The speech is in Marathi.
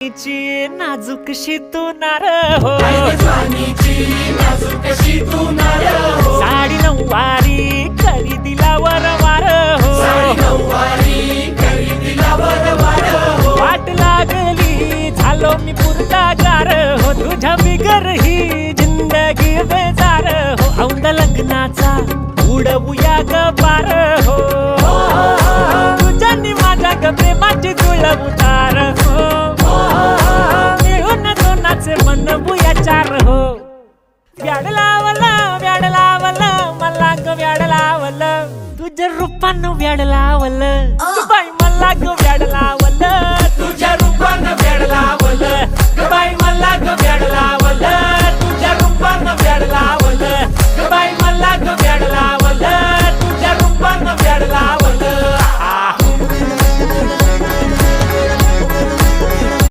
ची नाजूकशी तू नार हो, साडी नऊवारी करी दिला वरवार हो, वाट लागली झालो मी पुरतागार हो, तुझ्या बिगर ही जिंदगी बेजार हो, औंध लग्नाचा उडवूया ग पार हो, तुझ्यानी माझ्या ग प्रेमाची जुळव उतार हो, मिळून दोनाचे मन बुया चार हो, व्याड लावलं मला ग व्याड लावलं, तुझ्या रूपानं व्याड लावलं.